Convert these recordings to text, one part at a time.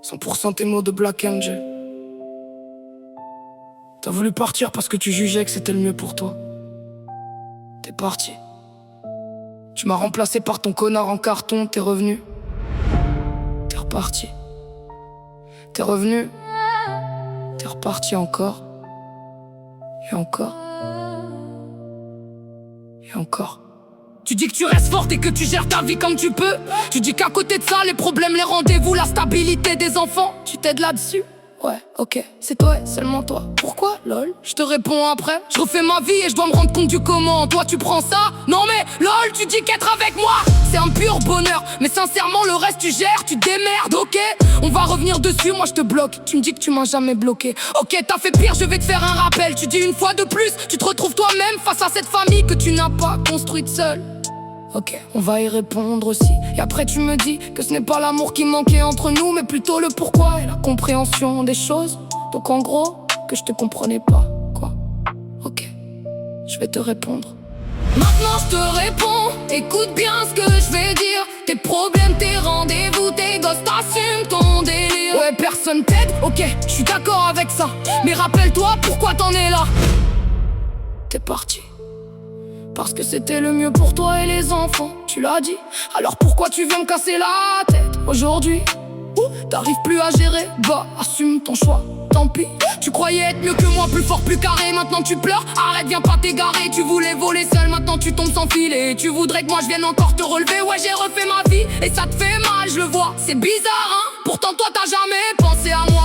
100% tes mots de Black Angel. T'as voulu partir parce que tu jugeais que c'était le mieux pour toi. T'es parti. Tu m'as remplacé par ton connard en carton, t'es revenu. T'es reparti. T'es revenu. T'es reparti encore. Et encore. Et encore. Tu dis que tu restes forte et que tu gères ta vie comme tu peux. Tu dis qu'à côté de ça, les problèmes, les rendez-vous, la stabilité des enfants, tu t'aides là-dessus. Ouais, ok, c'est toi et seulement toi. Pourquoi, lol? Je te réponds après. Je refais ma vie et je dois me rendre compte du comment. Toi tu prends ça? Non mais, lol, tu dis qu'être avec moi c'est un pur bonheur. Mais sincèrement le reste tu gères, tu démerdes, ok? On va revenir dessus, moi je te bloque. Tu me dis que tu m'as jamais bloqué. Ok, t'as fait pire, je vais te faire un rappel. Tu dis une fois de plus, tu te retrouves toi-même face à cette famille que tu n'as pas construite seule. Ok, on va y répondre aussi. Et après tu me dis que ce n'est pas l'amour qui manquait entre nous, mais plutôt le pourquoi et la compréhension des choses. Donc en gros, que je te comprenais pas, quoi. Ok, je vais te répondre. Maintenant je te réponds, écoute bien ce que je vais dire. Tes problèmes, tes rendez-vous, tes gosses, t'assumes ton délire. Ouais, personne t'aide, ok, je suis d'accord avec ça. Mais rappelle-toi pourquoi t'en es là. T'es parti parce que c'était le mieux pour toi et les enfants, tu l'as dit. Alors pourquoi tu viens me casser la tête aujourd'hui? T'arrives plus à gérer, bah assume ton choix, tant pis. Tu croyais être mieux que moi, plus fort, plus carré. Maintenant tu pleures, arrête, viens pas t'égarer. Tu voulais voler seul, maintenant tu tombes sans filet. Tu voudrais que moi je vienne encore te relever. Ouais, j'ai refait ma vie et ça te fait mal, je le vois. C'est bizarre, hein? Pourtant toi t'as jamais pensé à moi.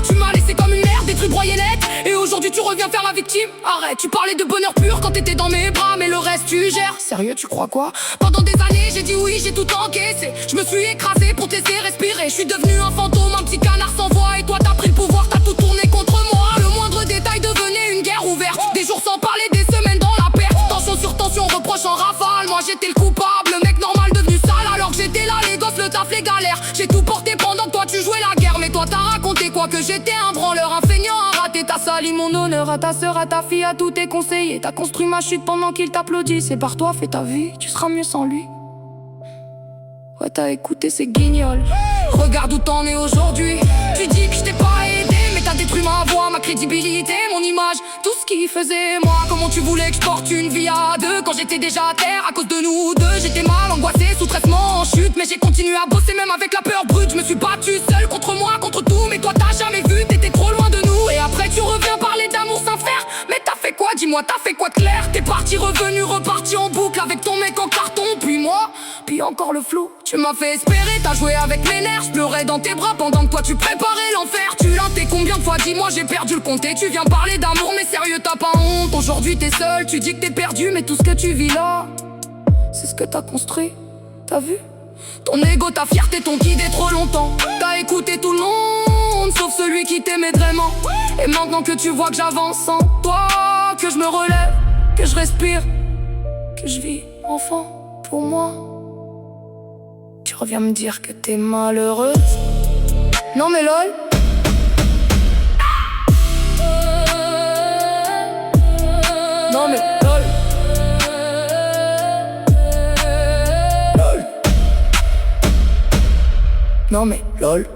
Tu m'as laissé comme une merde, des trucs broyés net. Et aujourd'hui tu reviens faire la victime. Arrête, tu parlais de bonheur pur quand t'étais dans mes bras, mais le reste tu gères. Sérieux, tu crois quoi? Pendant des années j'ai dit oui, j'ai tout encaissé. Je me suis écrasé pour t'aider respirer. Je suis devenu un fantôme, un petit canard sans voix. Et toi t'as pris le pouvoir, t'as tout tourné contre moi. Le moindre détail devenait une guerre ouverte. Des jours sans parler, des semaines dans la perte. Tension sur tension, reproche en rafale. Moi j'étais le coupable, le mec normal devenu sale. Alors que j'étais là, les gosses, le taf, les galères. J'ai tout porté pendant que toi tu jouais la guerre. Mais toi t'as raconté quoi? Que j'étais un branleur, un feignant, un raté. T'as sali mon honneur à ta sœur, à ta fille, à tous tes conseillers. T'as construit ma chute pendant qu'il t'applaudit. C'est par toi, fais ta vie, tu seras mieux sans lui. Ouais, t'as écouté ces guignols. Regarde où t'en es aujourd'hui. Tu dis que je t'ai pas aidé, mais t'as détruit ma voix, ma crédibilité, mon image, tout ce qui faisait moi. Comment tu voulais que je porte une vie à deux quand j'étais déjà à terre à cause de nous deux? J'étais mal, angoissé, sous traitement, en chute. Mais j'ai continué à bosser même avec la peur brute. Je me suis battu seul contre moi, contre tout. Mais toi t'as jamais vu, t'étais trop loin de nous. Et après tu reviens parler d'amour sincère. Mais t'as fait quoi, dis-moi, t'as fait quoi de clair? T'es parti, revenu, reparti en boucle avec ton mec en carton. Puis moi, puis encore le flou. Tu m'as fait espérer, t'as joué avec mes nerfs. Je pleurais dans tes bras pendant que toi tu préparais l'enfer. Tu l'as t'es combien de fois, dis-moi, j'ai perdu le compte. Et tu viens parler d'amour, mais sérieux t'as pas honte? Aujourd'hui t'es seul, tu dis que t'es perdu. Mais tout ce que tu vis là, c'est ce que t'as construit, t'as vu? Ton ego, ta fierté, ton guidé trop longtemps. T'as écouté tout le monde, sauf celui qui t'aimait vraiment. Et maintenant que tu vois que j'avance sans toi, que je me relève, que je respire, que je vis enfant pour moi, tu reviens me dire que t'es malheureuse. Non mais lol. Non mais lol. Lol. Non mais lol.